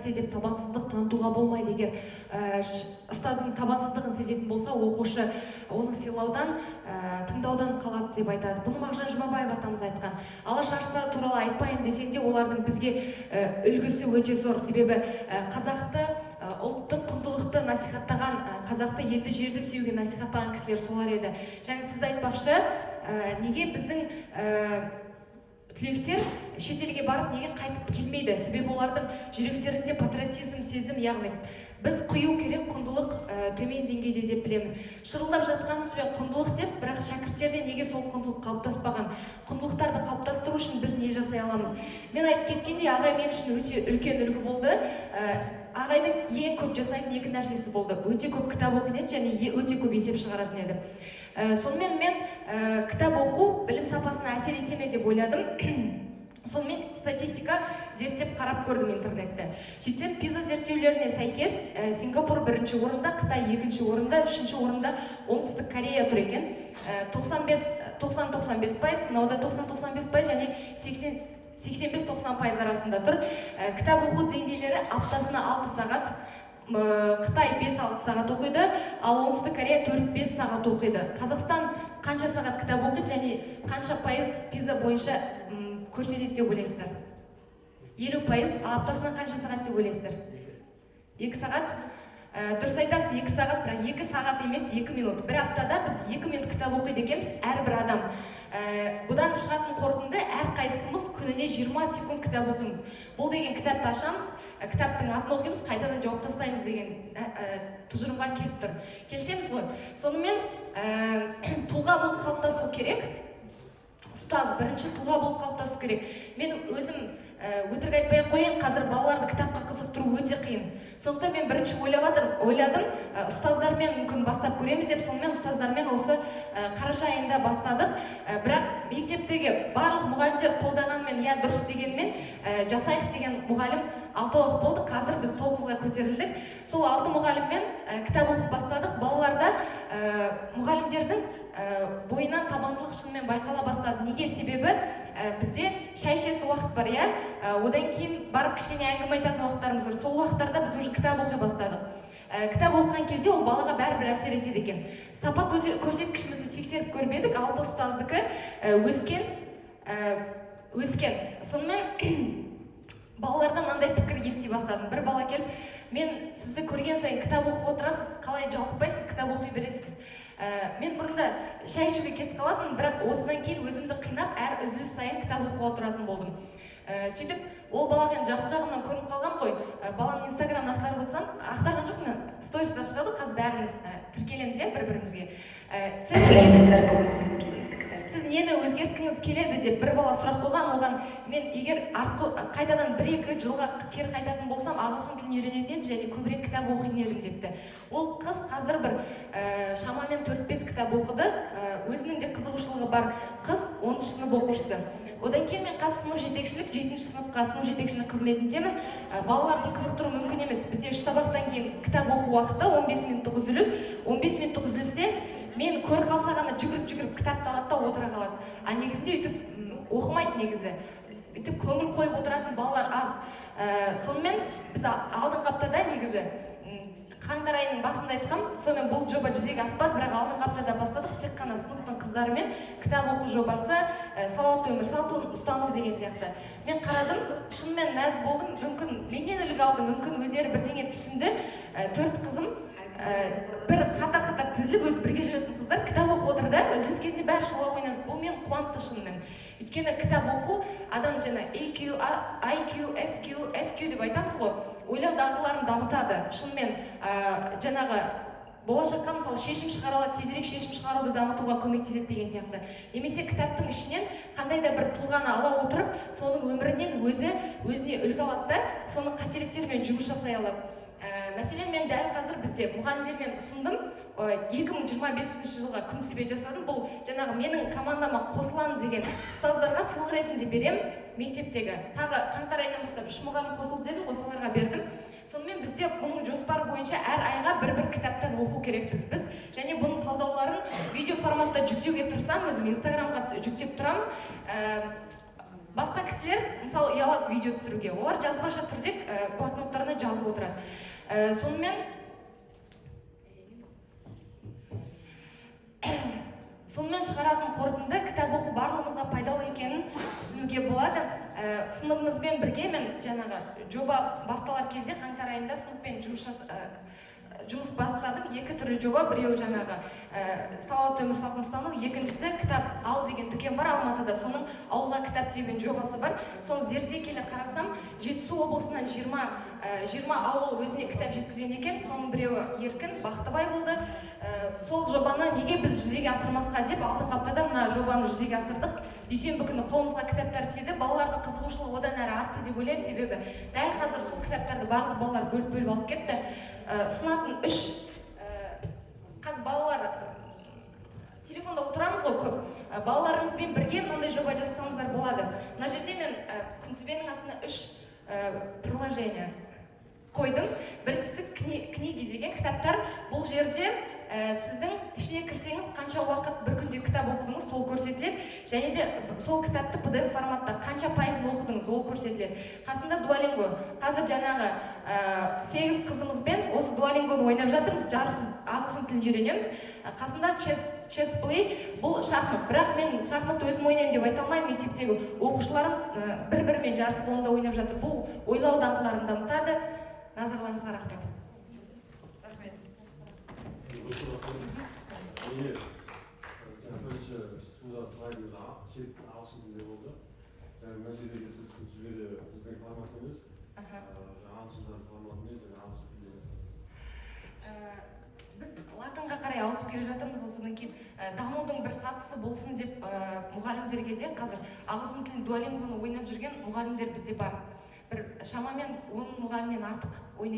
нәрсе деп табансыздық танытуға болмайды. Егер ұстаздың табансыздығын сезетін болса, оқушы оны сыйлаудан, тыңдаудан қалады деп айтады. Бұны Мағжан Жұмабаев атамыз айтқан. Алаш арыстары туралы айтпайын десең де, олардың бізге үлгісі өте зор. Себебі қазақты, ұлттық құндылықты насихаттаған, қазақты, елді жерді сүюге насихаттаған кісілер солар еді. Және сіз айтпақшы, неге біздің түлектер шетелге барып неге қайтып келмейді? Себебі олардың жүректерінде патриотизм, сезім, яғни біз құю керек құндылық төмен деңгейде деп білемін. Шырылдап жатқанымызбен құндылық деп, бірақ шәкірттерде неге сол құндылық қалыптаспаған? Құндылықтарды қалыптастыру үшін біз не жасай аламыз? Мен айтып кеткендей, ағай мен үшін өте үлкен үлгі болды. Ағайдың ең көп жасайтын екі нәрсесі болды. Өте көп кітап оқитын еді және өте көп есеп шығаратын еді. Сонымен мен кітап оқу білім сапасына әсер ете ме деп ойладым. Сонымен статистика зерттеп қарап көрдім интернетте. Сөйтсем, PISA зерттеулеріне сәйкес Сингапур бірінші орында, Қытай екінші орында, үшінші орында Оңтүстік Корея тұр екен. 90-95%, мынауда 90-95% және 85-90% арасында тұр. Кітап оқу деңгейлері аптасына 6 сағат, Қытай 5-6 сағат оқиды, ал Оңтүстік Корея 4-5 сағат оқиды. Қазақстан қанша сағат кітап оқиды және қанша пайыз PISA бойынша көрсетеді деп ойлайсыздар? 50%, аптасына қанша сағат деп ойлайсыздар? 2 сағат? Дұрыс айтасыз, 2 сағат, бірақ 2 сағат емес, 2 минут. Бір аптада біз 2 минут кітап оқиды екенбіз, әрбір адам. Бұдан шығатын қорытынды, әрқайсымыз күніне 20 секунд кітап оқимыз. Бұл деген кітапты ашамыз, кітаптың атын оқимыз, қайтадан жауып тастаймыз деген тұжырымға келіп тұр. Келсеміз ғой. Сонымен тұлға болып қалыптасу керек. Ұстаз бірінші тұлға болып қалыптасу керек. Мен өзім өтірік айтпай қояйын, қазір балаларды кітапқа қызықтыру өте қиын. Сондықтан мен бірінші ойладым, ұстаздармен мүмкін бастап көреміз деп, сонымен ұстаздармен осы қараша айында бастадық. Бірақ мектептегі барлық мұғалімдер қолдағанмен, я дұрыс дегенмен, жасайық деген мұғалім 6 уақыт болды. Қазір біз 9-ға көтерілдік. Сол 6 мұғаліммен кітап оқып бастадық. Балаларда мұғалімдердің бойынан табандылық шынымен байқала бастады. Неге? Себебі бізде шай ішетін уақыт бар, иә? Одан кейін барып кішкене әңгіме айтатын уақыттарымыз бар. Сол уақыттарда біз уже кітап оқи бастадық. Кітап оқыған кезде ол балаға бәрібір әсер етеді екен. Сапа көрсеткішімізді тексеріп көрмедік, 6 ұстаздікі өскен. Сонымен балалардан мынандай пікір ести бастадым. Бір бала келіп, мен сізді көрген сайын кітап оқып отырасыз, қалай жалықпайсыз, кітап оқи бересіз. Мен бұрында шай ішуге кетіп қалатын, бірақ осыдан кейін өзімді қинап, әр үзіліс сайын кітап оқуға отыратын болдым. Сөйтіп, ол балаға жақсы жағынан көрініп қалған ғой. Баланың инстаграмын ақтарып отырсам, ақтарған жоқ мен, сториста шығады, қазір бәріміз тіркелеміз бірімізге. Сіз нені өзгерткіңіз келеді деп бір бала сұрақ қойған. Оған мен егер қайтадан 1-2 жылға кері қайтатын болсам, ағылшын тілін үйренетін едім және көбірек кітап оқитын едім депті. Ол қыз қазір бір шамамен 4-5 кітап оқыды. Өзінің де қызығушылығы бар қыз, 10-шы сынып оқушысы. Одан кейін мен қазір сынып жетекшілік, 7-ші сыныпқа сынып жетекшінің қызметіндемін. Балаларды қызықтыру мүмкін емес. Бізде 3 сабақтан кейін кітап оқу уақыты 15 минуттық үзіліс. 15 минуттық үзілісте мен көріп қалса ғана жүгіріп кітапты алады да отыра қалады. А негізінде үйтіп оқымайды негізі. Үйтіп көңіл қойып отыратын балалар аз. Сонымен біз алдыңғы аптада негізі қаңтар айының басында айтқам, сонымен бұл жоба жүзеге аспады, бірақ алдыңғы аптада бастадық. Тек қана сыныптың қыздарымен кітап оқу жобасы, салауатты өмір салтын ұстану деген сияқты. Мен қарадым, шынымен мәз болдым, мүмкін менен үлгі алдым, мүмкін өздері бірдеңе түсінді. 4 қызым бір қатар тізіліп өзі бірге жүретін қыздар кітап оқып отыр да, үзіліс кезінде бәрі шулап ойнаймыз. Бұл мен қуантты шынымен. Өйткені кітап оқу адам жаңа EQ, IQ, SQ, FQ деп айтамыз ғой, ойлау дағдыларын дамытады. Шынымен жаңағы болашаққа мысалы шешім шығара алады, тезірек шешім шығаруды дамытуға көмектеседі деген сияқты. Немесе кітаптың ішінен қандай да бір тұлғаны ала отырып, соның өмірінен өзіне үлгі алады да, соның қателіктерімен жұмыс жасай алады. Мәселен, мен дәл қазір бізде мұғалімдермен ұсындым, 2025 жылға күнтізбе жасадым. Бұл жаңағы менің командама қосыламын деген ұстаздарға сыйлық ретінде берем мектептегі. Тағы қаңтар айынан бастап 3 мұғалім қосылды деді, осыларға бердім. Сонымен бізде бұның жоспары бойынша әр айға бір кітаптан оқу керекпіз біз. Және бұның талдауларын видео форматта жүктеуге тырысамын, өзім инстаграмға жүктеп тұрамын. Басқа кісілер, мысалы, ұялады видео түсіруге. Олар жазбаша түрде блокноттарына жасап отырады. Сонымен шығаратын қорытынды кітап оқу барлығымызға пайдалы екенін түсінуге болады. Сыныбымызбен бірге мен жаңағы жоба басталар кезде қаңтар айында сыныппен жұмыс бастадым. Екі түрлі жоба, біреуі жаңағы салауатты өмір салтын ұстану, екіншісі кітап ал деген дүкен бар Алматыда, соның ауылға кітап деген жобасы бар. Соны зерттей келе қарасам, Жетісу облысынан 20 ауыл өзіне кітап жеткізген екен. Соның біреуі Еркін, Бақтыбай болды. Сол жобаны неге біз жүзеге асырмасқа деп алдыңғы аптада мына жобаны жүзеге асырдық. Дүйсенбі күні қолымызға кітаптар тиді. Балалардың қызығушылығы одан әрі артты деп ойлаймын, себебі дәл қазір сол кітаптарды барлық балалар бөліп алып кетті. Ұсынатын қазір балалар телефонда отырамыз ғой көп. Балаларыңызбен бірге мынандай жоба жасасаңыздар болады. Мына жерде мен күнтізбенің астына 3 приложение қойдым. Біріншісі книги деген кітаптар. Бұл жерде сіздің ішіне кірсеңіз қанша уақыт бір күнде кітап оқыдыңыз, сол көрсетіледі. Және де сол кітапты PDF форматта қанша пайызын оқыдыңыз, ол көрсетіледі. Қасында Duolingo. Қазір жаңағы 8 қызымызбен осы Duolingoны ойнап жатырмыз, ағылшын тілін үйренеміз. Қасында Chess Play, бұл шахмат. Бірақ мен шахматты өзім ойнаймын деп айта алмаймын. Мектептегі оқушыларым бір-бірімен жарысып онда ойнап жатыр. Бұл ойлау дағдыларын дамытады. Назарларыңызға рахмет. Бірінші студия слайдында ағылшын тілінде болды. Мына жердегі сіз күнтізбеде біздің формат емес, ағылшындардың форматымен ағылшын тілінде жасадыңыз. Біз латынға қарай ауысып келе жатырмыз. Осыдан кейін дамудың бір сатысы болсын деп мұғалімдерге де қазір ағылшын тілін Duolingoны ойнап жүрген мұғалімдер бізде бар. Бір шамамен 10 мұғалімнен артық ойнайды.